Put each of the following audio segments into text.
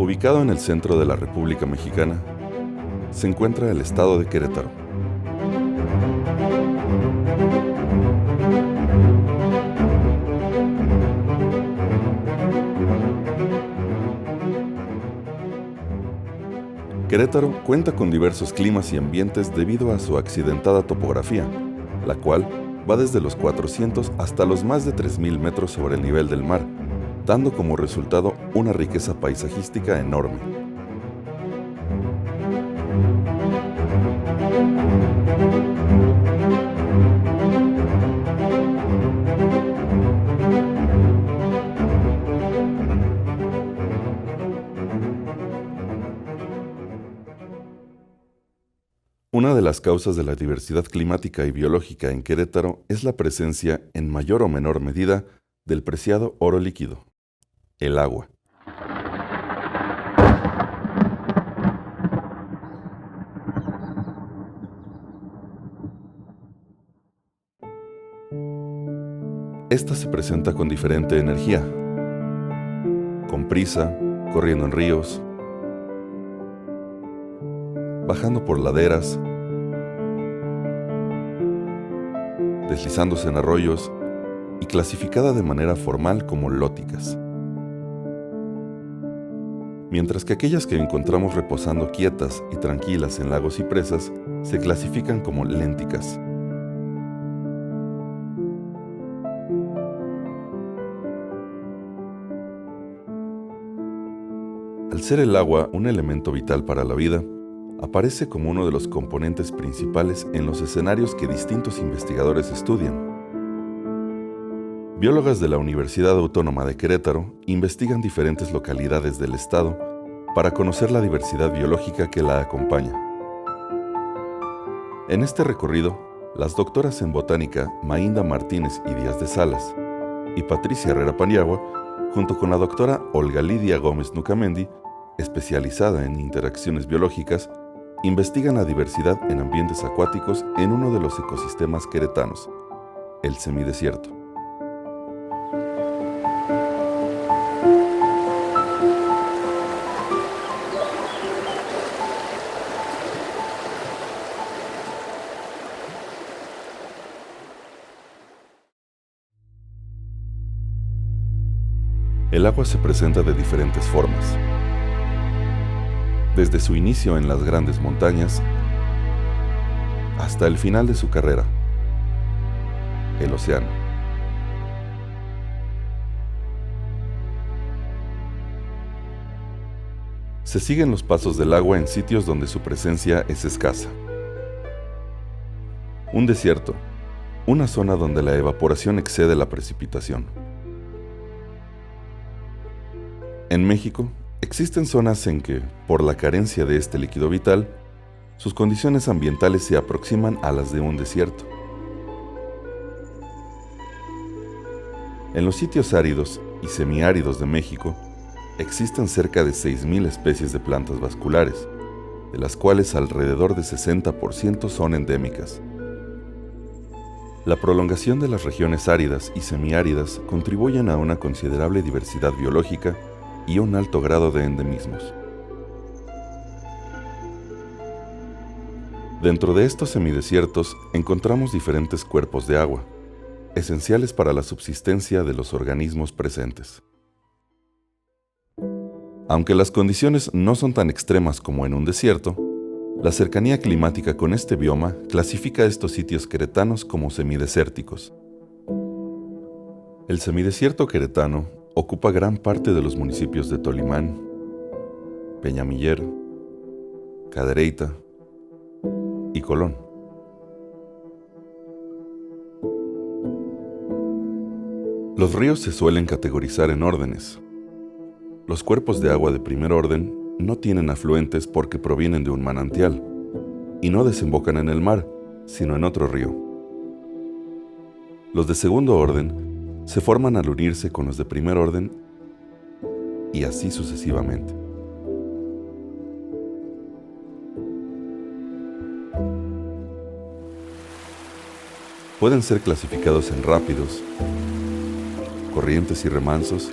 Ubicado en el centro de la República Mexicana, se encuentra el estado de Querétaro. Querétaro cuenta con diversos climas y ambientes debido a su accidentada topografía, la cual va desde los 400 hasta los más de 3.000 metros sobre el nivel del mar, dando como resultado una riqueza paisajística enorme. Una de las causas de la diversidad climática y biológica en Querétaro es la presencia, en mayor o menor medida, del preciado oro líquido, el agua. Esta se presenta con diferente energía, con prisa, corriendo en ríos, bajando por laderas, deslizándose en arroyos y clasificada de manera formal como lóticas. Mientras que aquellas que encontramos reposando quietas y tranquilas en lagos y presas se clasifican como lénticas. Al ser el agua un elemento vital para la vida, aparece como uno de los componentes principales en los escenarios que distintos investigadores estudian. Biólogas de la Universidad Autónoma de Querétaro investigan diferentes localidades del estado para conocer la diversidad biológica que la acompaña. En este recorrido, las doctoras en botánica Mainda Martínez y Díaz de Salas y Patricia Herrera Paniagua, junto con la doctora Olga Lidia Gómez Nucamendi, especializada en interacciones biológicas, investigan la diversidad en ambientes acuáticos en uno de los ecosistemas queretanos, el semidesierto. El agua se presenta de diferentes formas. Desde su inicio en las grandes montañas hasta el final de su carrera, el océano. Se siguen los pasos del agua en sitios donde su presencia es escasa. Un desierto, una zona donde la evaporación excede la precipitación. En México, existen zonas en que, por la carencia de este líquido vital, sus condiciones ambientales se aproximan a las de un desierto. En los sitios áridos y semiáridos de México, existen cerca de 6.000 especies de plantas vasculares, de las cuales alrededor de 60% son endémicas. La prolongación de las regiones áridas y semiáridas contribuyen a una considerable diversidad biológica y un alto grado de endemismos. Dentro de estos semidesiertos encontramos diferentes cuerpos de agua, esenciales para la subsistencia de los organismos presentes. Aunque las condiciones no son tan extremas como en un desierto, la cercanía climática con este bioma clasifica a estos sitios queretanos como semidesérticos. El semidesierto queretano ocupa gran parte de los municipios de Tolimán, Peñamiller, Cadereyta y Colón. Los ríos se suelen categorizar en órdenes. Los cuerpos de agua de primer orden no tienen afluentes porque provienen de un manantial y no desembocan en el mar, sino en otro río. Los de segundo orden se forman al unirse con los de primer orden y así sucesivamente. Pueden ser clasificados en rápidos, corrientes y remansos,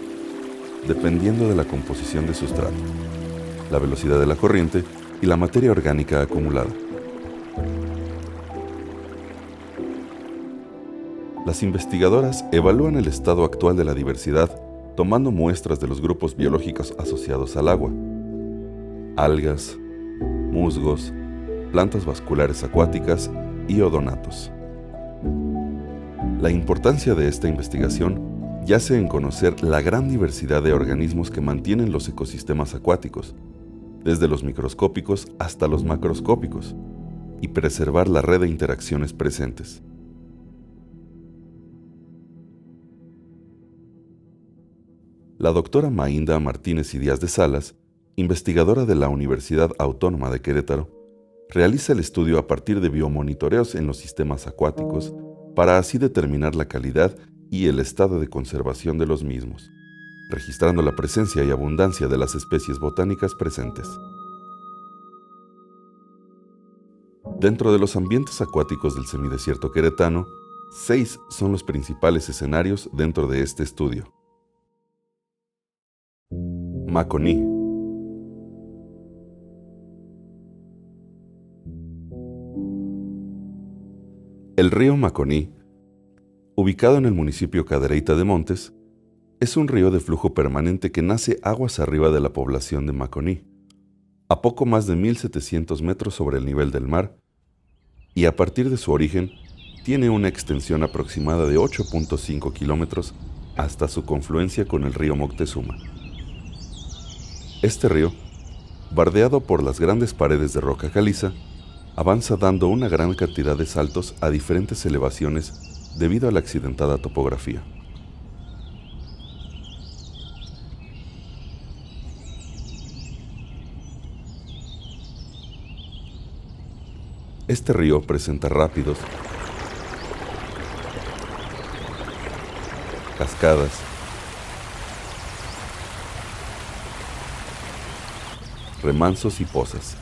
dependiendo de la composición de sustrato, la velocidad de la corriente y la materia orgánica acumulada. Las investigadoras evalúan el estado actual de la diversidad tomando muestras de los grupos biológicos asociados al agua: algas, musgos, plantas vasculares acuáticas y odonatos. La importancia de esta investigación yace en conocer la gran diversidad de organismos que mantienen los ecosistemas acuáticos, desde los microscópicos hasta los macroscópicos, y preservar la red de interacciones presentes. La doctora Mainda Martínez y Díaz de Salas, investigadora de la Universidad Autónoma de Querétaro, realiza el estudio a partir de biomonitoreos en los sistemas acuáticos para así determinar la calidad y el estado de conservación de los mismos, registrando la presencia y abundancia de las especies botánicas presentes. Dentro de los ambientes acuáticos del semidesierto queretano, 6 son los principales escenarios dentro de este estudio. Maconí. El río Maconí, ubicado en el municipio Cadereyta de Montes, es un río de flujo permanente que nace aguas arriba de la población de Maconí, a poco más de 1,700 metros sobre el nivel del mar, y a partir de su origen tiene una extensión aproximada de 8.5 kilómetros hasta su confluencia con el río Moctezuma. Este río, bardeado por las grandes paredes de roca caliza, avanza dando una gran cantidad de saltos a diferentes elevaciones debido a la accidentada topografía. Este río presenta rápidos, cascadas, remansos y pozas.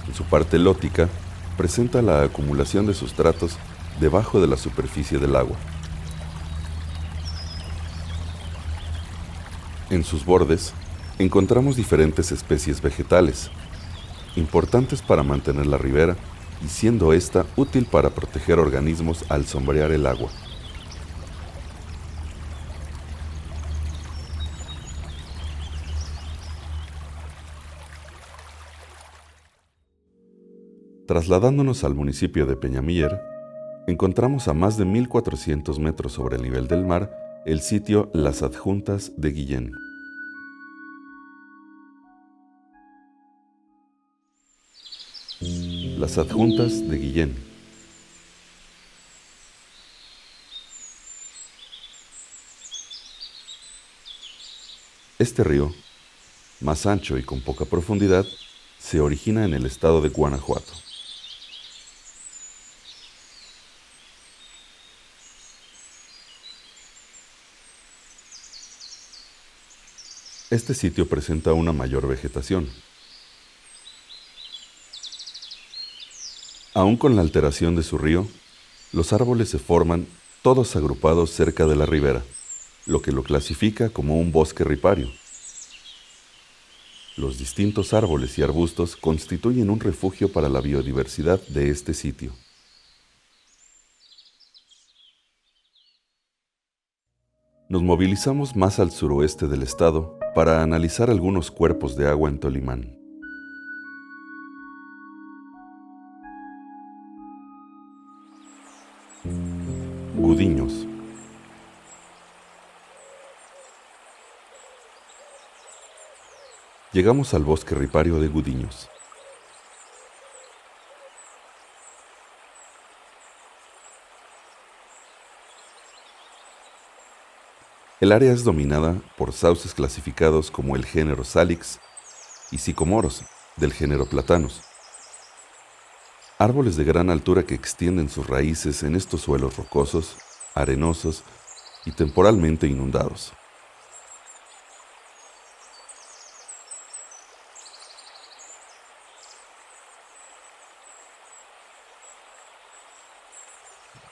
En su parte lótica, presenta la acumulación de sustratos debajo de la superficie del agua. En sus bordes, encontramos diferentes especies vegetales, importantes para mantener la ribera y siendo esta útil para proteger organismos al sombrear el agua. Trasladándonos al municipio de Peñamiller, encontramos a más de 1,400 metros sobre el nivel del mar el sitio Las Adjuntas de Guillén. Las Adjuntas de Guillén. Este río, más ancho y con poca profundidad, se origina en el estado de Guanajuato. Este sitio presenta una mayor vegetación. Aún con la alteración de su río, los árboles se forman todos agrupados cerca de la ribera, lo que lo clasifica como un bosque ripario. Los distintos árboles y arbustos constituyen un refugio para la biodiversidad de este sitio. Nos movilizamos más al suroeste del estado para analizar algunos cuerpos de agua en Tolimán. Gudiños. Llegamos al bosque ripario de Gudiños. El área es dominada por sauces clasificados como el género Salix y sicomoros del género Platanus, árboles de gran altura que extienden sus raíces en estos suelos rocosos, arenosos y temporalmente inundados.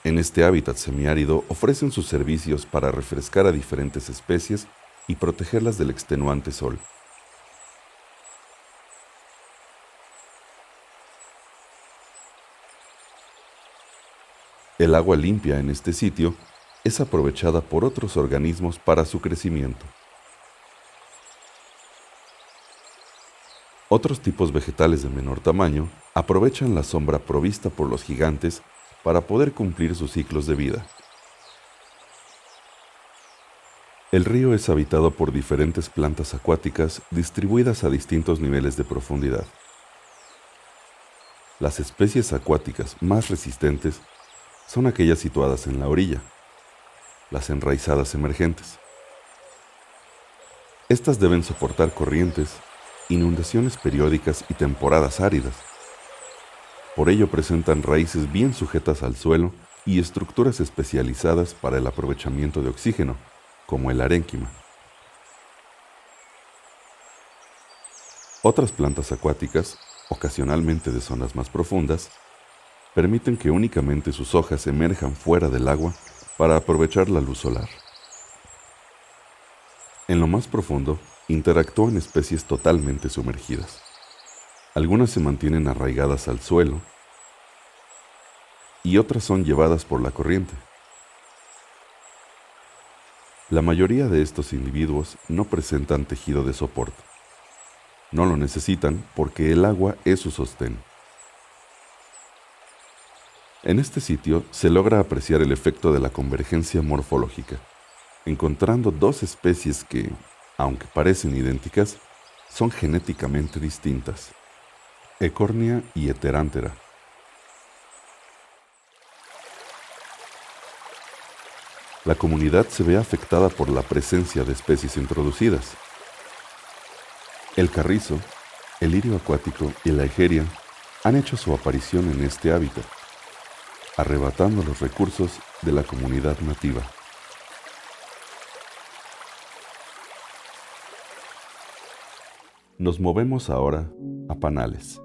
En este hábitat semiárido ofrecen sus servicios para refrescar a diferentes especies y protegerlas del extenuante sol. El agua limpia en este sitio es aprovechada por otros organismos para su crecimiento. Otros tipos vegetales de menor tamaño aprovechan la sombra provista por los gigantes para poder cumplir sus ciclos de vida. El río es habitado por diferentes plantas acuáticas distribuidas a distintos niveles de profundidad. Las especies acuáticas más resistentes son aquellas situadas en la orilla, las enraizadas emergentes. Estas deben soportar corrientes, inundaciones periódicas y temporadas áridas. Por ello presentan raíces bien sujetas al suelo y estructuras especializadas para el aprovechamiento de oxígeno, como el arénquima. Otras plantas acuáticas, ocasionalmente de zonas más profundas, permiten que únicamente sus hojas emerjan fuera del agua para aprovechar la luz solar. En lo más profundo, interactúan especies totalmente sumergidas. Algunas se mantienen arraigadas al suelo y otras son llevadas por la corriente. La mayoría de estos individuos no presentan tejido de soporte. No lo necesitan porque el agua es su sostén. En este sitio se logra apreciar el efecto de la convergencia morfológica, encontrando dos especies que, aunque parecen idénticas, son genéticamente distintas: Ecornia y Heteranthera. La comunidad se ve afectada por la presencia de especies introducidas. El carrizo, el lirio acuático y la egeria han hecho su aparición en este hábitat, arrebatando los recursos de la comunidad nativa. Nos movemos ahora a Panales.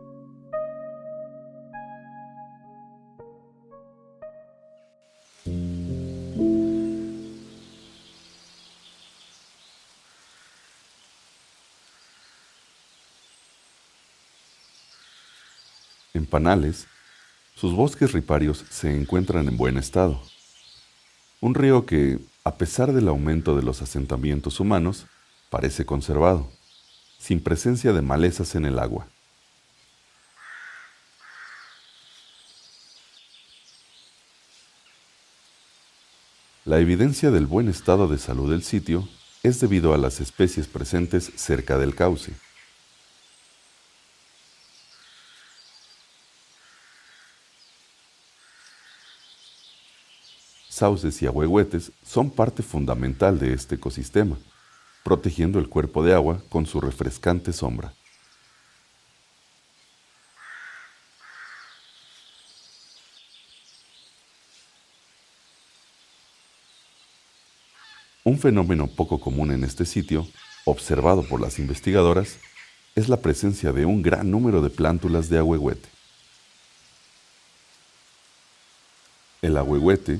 En Panales, sus bosques riparios se encuentran en buen estado. Un río que, a pesar del aumento de los asentamientos humanos, parece conservado, sin presencia de malezas en el agua. La evidencia del buen estado de salud del sitio es debido a las especies presentes cerca del cauce. Sauces y ahuehuetes son parte fundamental de este ecosistema, protegiendo el cuerpo de agua con su refrescante sombra. Un fenómeno poco común en este sitio, observado por las investigadoras, es la presencia de un gran número de plántulas de ahuehuete. El ahuehuete,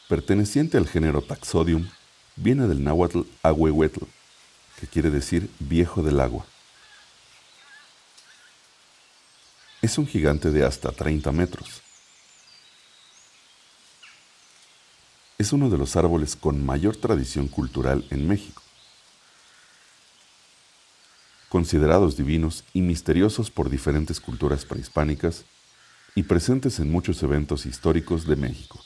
perteneciente al género Taxodium, viene del náhuatl ahuehuetl, que quiere decir viejo del agua. Es un gigante de hasta 30 metros. Es uno de los árboles con mayor tradición cultural en México. Considerados divinos y misteriosos por diferentes culturas prehispánicas y presentes en muchos eventos históricos de México.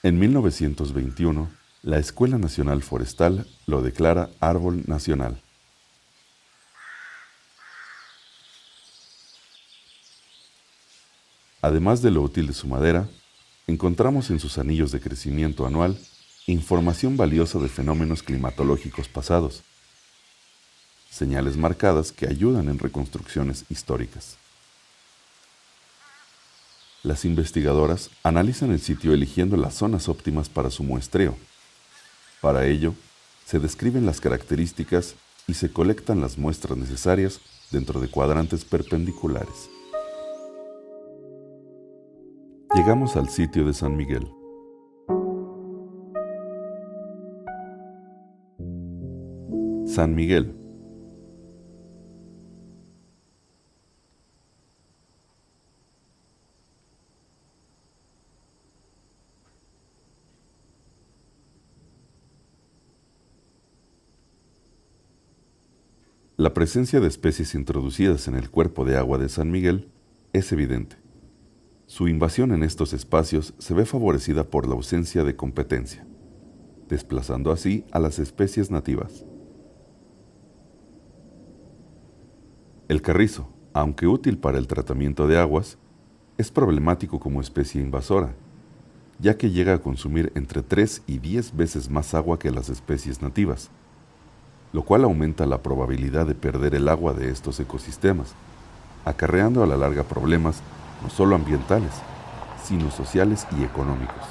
En 1921, la Escuela Nacional Forestal lo declara árbol nacional. Además de lo útil de su madera, encontramos en sus anillos de crecimiento anual información valiosa de fenómenos climatológicos pasados, señales marcadas que ayudan en reconstrucciones históricas. Las investigadoras analizan el sitio eligiendo las zonas óptimas para su muestreo. Para ello, se describen las características y se colectan las muestras necesarias dentro de cuadrantes perpendiculares. Llegamos al sitio de San Miguel. San Miguel. La presencia de especies introducidas en el cuerpo de agua de San Miguel es evidente. Su invasión en estos espacios se ve favorecida por la ausencia de competencia, desplazando así a las especies nativas. El carrizo, aunque útil para el tratamiento de aguas, es problemático como especie invasora, ya que llega a consumir entre 3 y 10 veces más agua que las especies nativas, lo cual aumenta la probabilidad de perder el agua de estos ecosistemas, acarreando a la larga problemas no solo ambientales, sino sociales y económicos.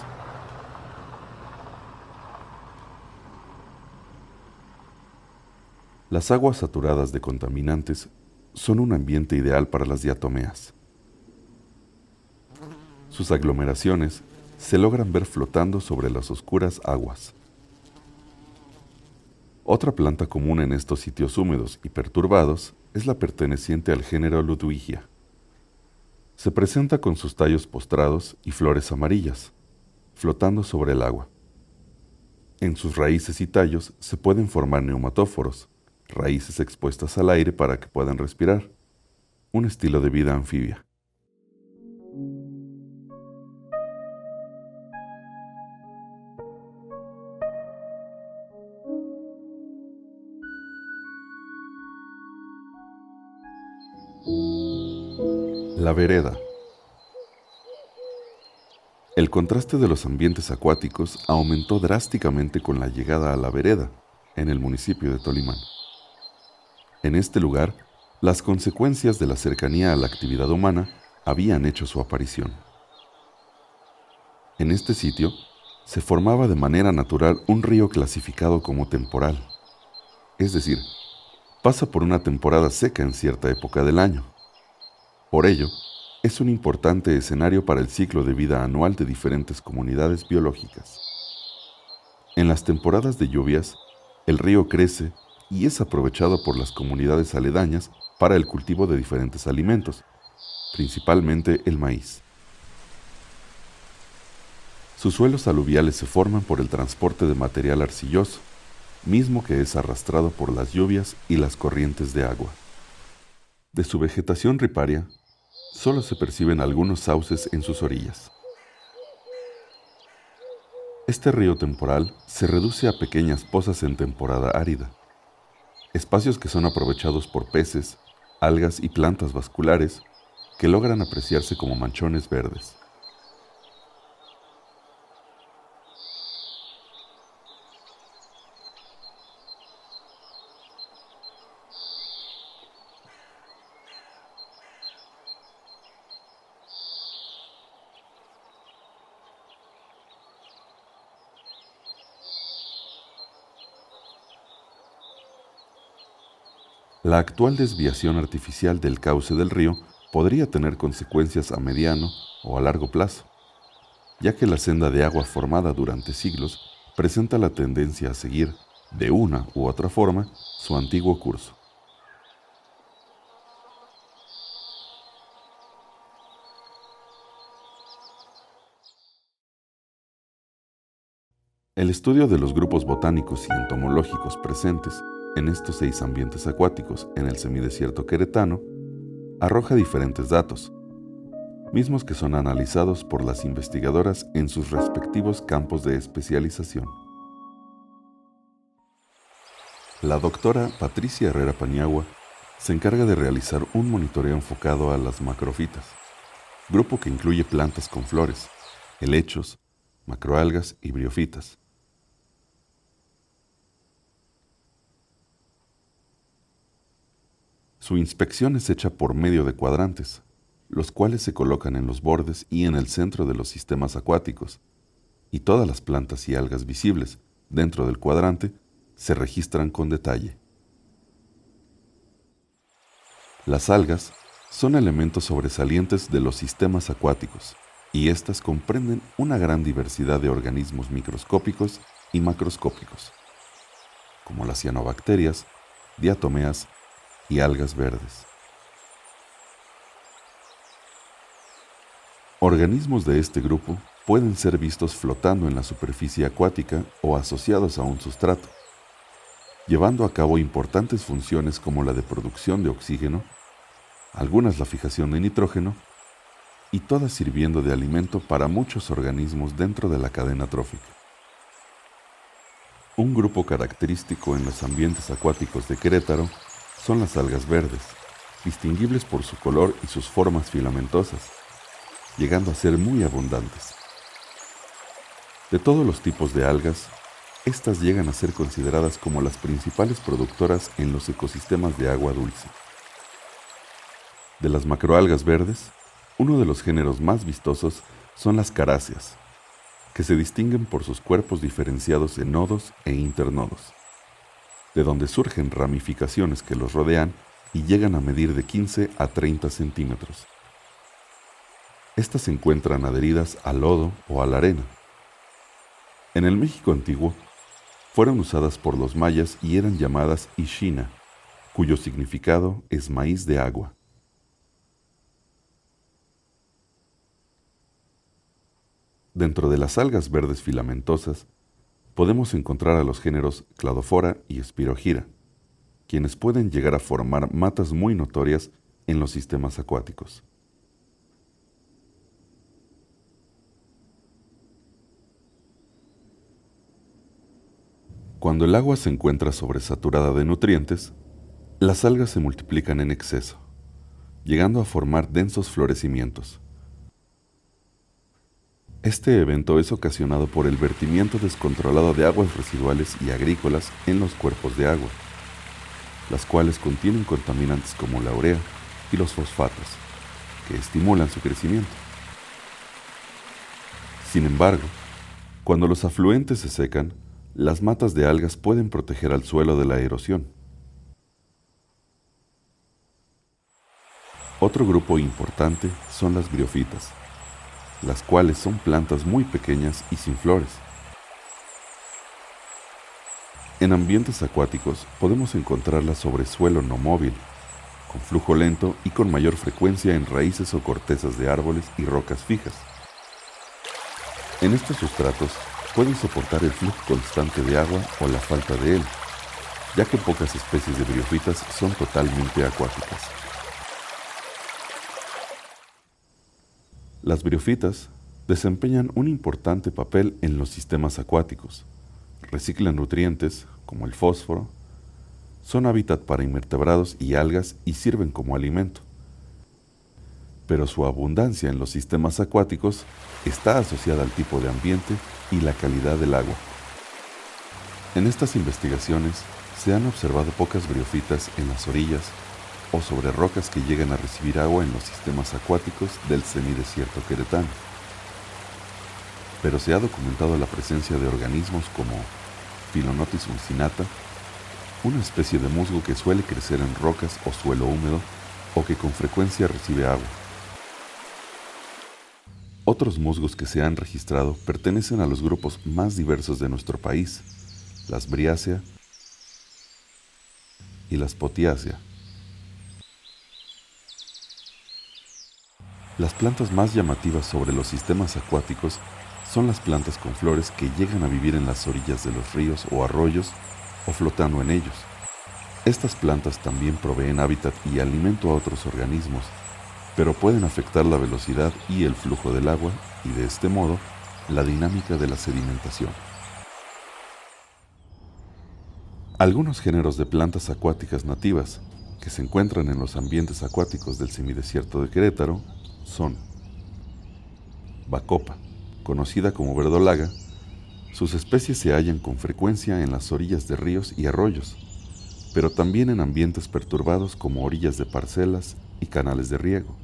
Las aguas saturadas de contaminantes son un ambiente ideal para las diatomeas. Sus aglomeraciones se logran ver flotando sobre las oscuras aguas. Otra planta común en estos sitios húmedos y perturbados es la perteneciente al género Ludwigia. Se presenta con sus tallos postrados y flores amarillas, flotando sobre el agua. En sus raíces y tallos se pueden formar neumatóforos, raíces expuestas al aire para que puedan respirar, un estilo de vida anfibia. La vereda. El contraste de los ambientes acuáticos aumentó drásticamente con la llegada a la vereda, en el municipio de Tolimán. En este lugar, las consecuencias de la cercanía a la actividad humana habían hecho su aparición. En este sitio, se formaba de manera natural un río clasificado como temporal, es decir, pasa por una temporada seca en cierta época del año. Por ello, es un importante escenario para el ciclo de vida anual de diferentes comunidades biológicas. En las temporadas de lluvias, el río crece y es aprovechado por las comunidades aledañas para el cultivo de diferentes alimentos, principalmente el maíz. Sus suelos aluviales se forman por el transporte de material arcilloso, mismo que es arrastrado por las lluvias y las corrientes de agua. De su vegetación riparia, solo se perciben algunos sauces en sus orillas. Este río temporal se reduce a pequeñas pozas en temporada árida, espacios que son aprovechados por peces, algas y plantas vasculares que logran apreciarse como manchones verdes. La actual desviación artificial del cauce del río podría tener consecuencias a mediano o a largo plazo, ya que la senda de agua formada durante siglos presenta la tendencia a seguir, de una u otra forma, su antiguo curso. El estudio de los grupos botánicos y entomológicos presentes en estos 6 ambientes acuáticos en el semidesierto queretano arroja diferentes datos, mismos que son analizados por las investigadoras en sus respectivos campos de especialización. La doctora Patricia Herrera Paniagua se encarga de realizar un monitoreo enfocado a las macrofitas, grupo que incluye plantas con flores, helechos, macroalgas y briofitas. Su inspección es hecha por medio de cuadrantes, los cuales se colocan en los bordes y en el centro de los sistemas acuáticos, y todas las plantas y algas visibles dentro del cuadrante se registran con detalle. Las algas son elementos sobresalientes de los sistemas acuáticos y estas comprenden una gran diversidad de organismos microscópicos y macroscópicos, como las cianobacterias, diatomeas y algas verdes. Organismos de este grupo pueden ser vistos flotando en la superficie acuática o asociados a un sustrato, llevando a cabo importantes funciones como la de producción de oxígeno, algunas la fijación de nitrógeno, y todas sirviendo de alimento para muchos organismos dentro de la cadena trófica. Un grupo característico en los ambientes acuáticos de Querétaro son las algas verdes, distinguibles por su color y sus formas filamentosas, llegando a ser muy abundantes. De todos los tipos de algas, estas llegan a ser consideradas como las principales productoras en los ecosistemas de agua dulce. De las macroalgas verdes, uno de los géneros más vistosos son las caráceas, que se distinguen por sus cuerpos diferenciados en nodos e internodos, de donde surgen ramificaciones que los rodean y llegan a medir de 15 a 30 centímetros. Estas se encuentran adheridas al lodo o a la arena. En el México antiguo, fueron usadas por los mayas y eran llamadas ishina, cuyo significado es maíz de agua. Dentro de las algas verdes filamentosas, podemos encontrar a los géneros Cladophora y Spirogyra, quienes pueden llegar a formar matas muy notorias en los sistemas acuáticos. Cuando el agua se encuentra sobresaturada de nutrientes, las algas se multiplican en exceso, llegando a formar densos florecimientos. Este evento es ocasionado por el vertimiento descontrolado de aguas residuales y agrícolas en los cuerpos de agua, las cuales contienen contaminantes como la urea y los fosfatos, que estimulan su crecimiento. Sin embargo, cuando los afluentes se secan, las matas de algas pueden proteger al suelo de la erosión. Otro grupo importante son las briófitas, las cuales son plantas muy pequeñas y sin flores. En ambientes acuáticos podemos encontrarlas sobre suelo no móvil, con flujo lento y con mayor frecuencia en raíces o cortezas de árboles y rocas fijas. En estos sustratos pueden soportar el flujo constante de agua o la falta de él, ya que pocas especies de briófitas son totalmente acuáticas. Las briófitas desempeñan un importante papel en los sistemas acuáticos. Reciclan nutrientes, como el fósforo, son hábitat para invertebrados y algas y sirven como alimento. Pero su abundancia en los sistemas acuáticos está asociada al tipo de ambiente y la calidad del agua. En estas investigaciones se han observado pocas briófitas en las orillas o sobre rocas que llegan a recibir agua en los sistemas acuáticos del semidesierto queretano. Pero se ha documentado la presencia de organismos como Phyllonotis uncinata, una especie de musgo que suele crecer en rocas o suelo húmedo o que con frecuencia recibe agua. Otros musgos que se han registrado pertenecen a los grupos más diversos de nuestro país, las Briaceae y las Potiaceae. Las plantas más llamativas sobre los sistemas acuáticos son las plantas con flores que llegan a vivir en las orillas de los ríos o arroyos o flotando en ellos. Estas plantas también proveen hábitat y alimento a otros organismos, pero pueden afectar la velocidad y el flujo del agua y de este modo la dinámica de la sedimentación. Algunos géneros de plantas acuáticas nativas que se encuentran en los ambientes acuáticos del semidesierto de Querétaro son Bacopa, conocida como verdolaga. Sus especies se hallan con frecuencia en las orillas de ríos y arroyos, pero también en ambientes perturbados como orillas de parcelas y canales de riego.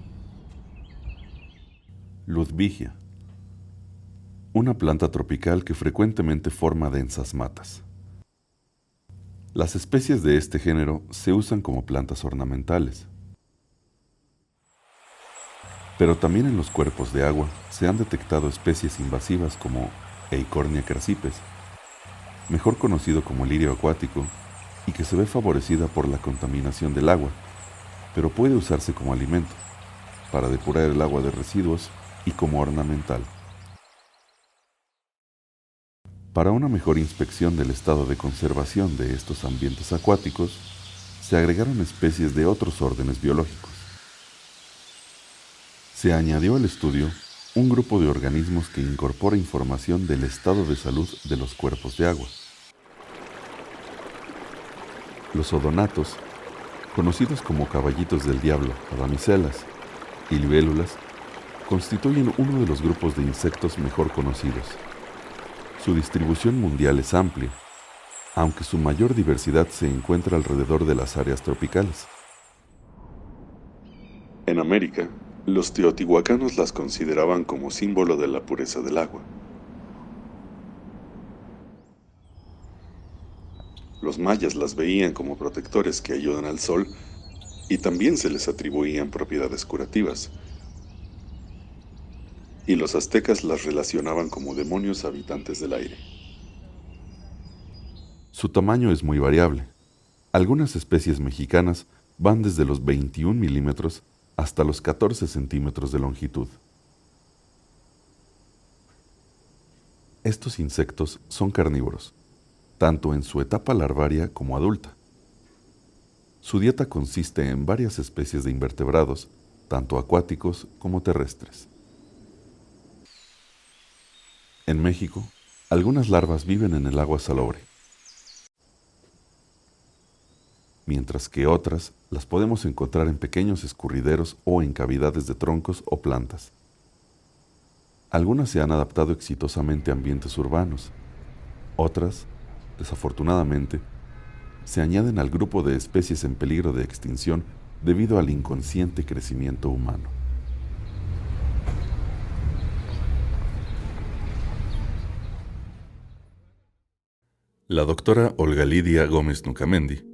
Ludwigia, una planta tropical que frecuentemente forma densas matas. Las especies de este género se usan como plantas ornamentales. Pero también en los cuerpos de agua se han detectado especies invasivas como Eichhornia crassipes, mejor conocido como lirio acuático, y que se ve favorecida por la contaminación del agua, pero puede usarse como alimento, para depurar el agua de residuos y como ornamental. Para una mejor inspección del estado de conservación de estos ambientes acuáticos, se agregaron especies de otros órdenes biológicos. Se añadió al estudio un grupo de organismos que incorpora información del estado de salud de los cuerpos de agua. Los odonatos, conocidos como caballitos del diablo o damiselas, y libélulas, constituyen uno de los grupos de insectos mejor conocidos. Su distribución mundial es amplia, aunque su mayor diversidad se encuentra alrededor de las áreas tropicales. En América, los teotihuacanos las consideraban como símbolo de la pureza del agua. Los mayas las veían como protectores que ayudan al sol y también se les atribuían propiedades curativas. Y los aztecas las relacionaban como demonios habitantes del aire. Su tamaño es muy variable. Algunas especies mexicanas van desde los 21 milímetros hasta los 14 centímetros de longitud. Estos insectos son carnívoros, tanto en su etapa larvaria como adulta. Su dieta consiste en varias especies de invertebrados, tanto acuáticos como terrestres. En México, algunas larvas viven en el agua salobre, mientras que otras las podemos encontrar en pequeños escurrideros o en cavidades de troncos o plantas. Algunas se han adaptado exitosamente a ambientes urbanos. Otras, desafortunadamente, se añaden al grupo de especies en peligro de extinción debido al inconsciente crecimiento humano. La doctora Olga Lidia Gómez Nucamendi,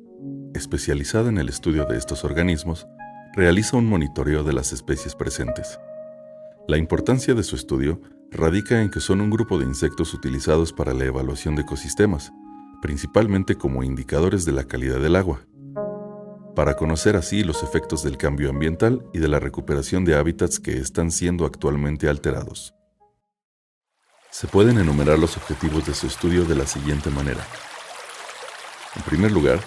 especializada en el estudio de estos organismos, realiza un monitoreo de las especies presentes. La importancia de su estudio radica en que son un grupo de insectos utilizados para la evaluación de ecosistemas, principalmente como indicadores de la calidad del agua, para conocer así los efectos del cambio ambiental y de la recuperación de hábitats que están siendo actualmente alterados. Se pueden enumerar los objetivos de su estudio de la siguiente manera. En primer lugar,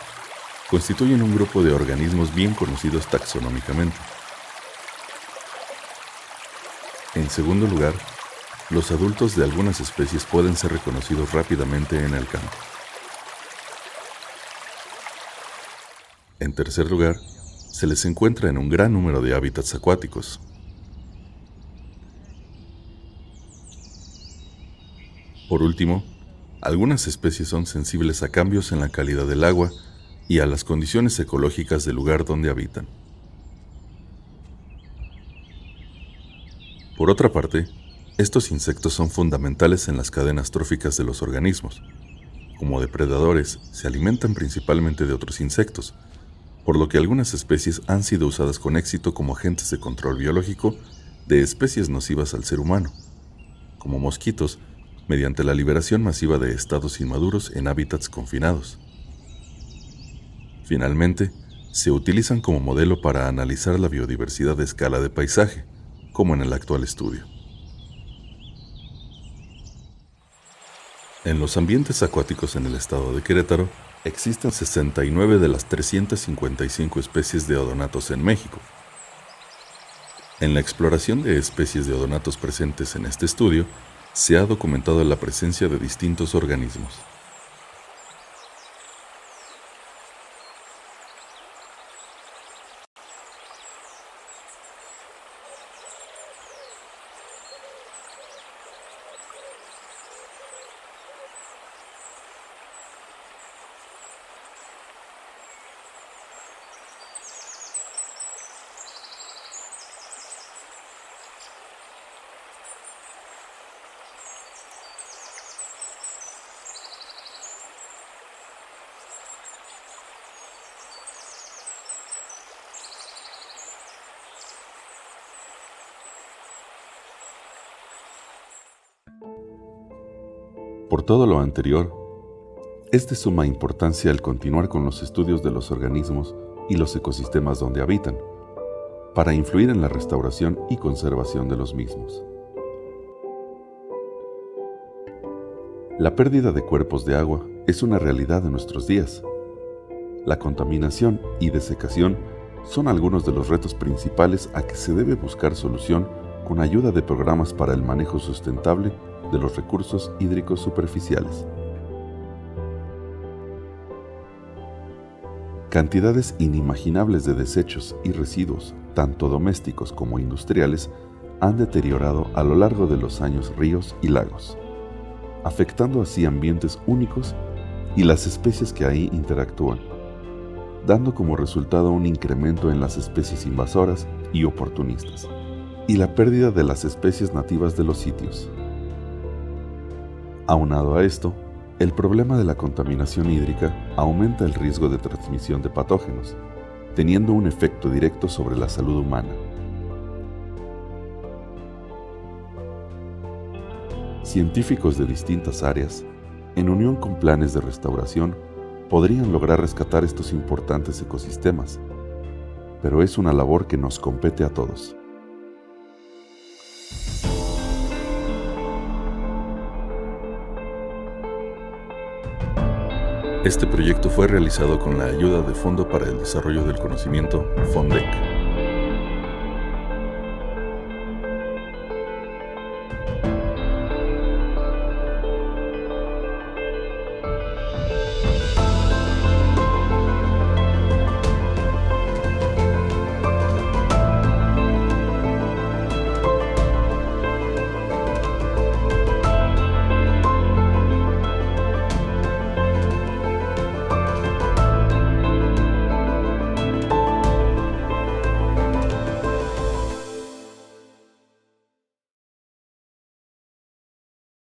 constituyen un grupo de organismos bien conocidos taxonómicamente. En segundo lugar, los adultos de algunas especies pueden ser reconocidos rápidamente en el campo. En tercer lugar, se les encuentra en un gran número de hábitats acuáticos. Por último, algunas especies son sensibles a cambios en la calidad del agua y a las condiciones ecológicas del lugar donde habitan. Por otra parte, estos insectos son fundamentales en las cadenas tróficas de los organismos. Como depredadores, se alimentan principalmente de otros insectos, por lo que algunas especies han sido usadas con éxito como agentes de control biológico de especies nocivas al ser humano, como mosquitos, mediante la liberación masiva de estados inmaduros en hábitats confinados. Finalmente, se utilizan como modelo para analizar la biodiversidad a escala de paisaje, como en el actual estudio. En los ambientes acuáticos en el estado de Querétaro, existen 69 de las 355 especies de odonatos en México. En la exploración de especies de odonatos presentes en este estudio, se ha documentado la presencia de distintos organismos. Por todo lo anterior, es de suma importancia el continuar con los estudios de los organismos y los ecosistemas donde habitan, para influir en la restauración y conservación de los mismos. La pérdida de cuerpos de agua es una realidad de nuestros días. La contaminación y desecación son algunos de los retos principales a que se debe buscar solución con ayuda de programas para el manejo sustentable de los recursos hídricos superficiales. Cantidades inimaginables de desechos y residuos, tanto domésticos como industriales, han deteriorado a lo largo de los años ríos y lagos, afectando así ambientes únicos y las especies que ahí interactúan, dando como resultado un incremento en las especies invasoras y oportunistas, y la pérdida de las especies nativas de los sitios. Aunado a esto, el problema de la contaminación hídrica aumenta el riesgo de transmisión de patógenos, teniendo un efecto directo sobre la salud humana. Científicos de distintas áreas, en unión con planes de restauración, podrían lograr rescatar estos importantes ecosistemas, pero es una labor que nos compete a todos. Este proyecto fue realizado con la ayuda de Fondo para el Desarrollo del Conocimiento, FONDEC.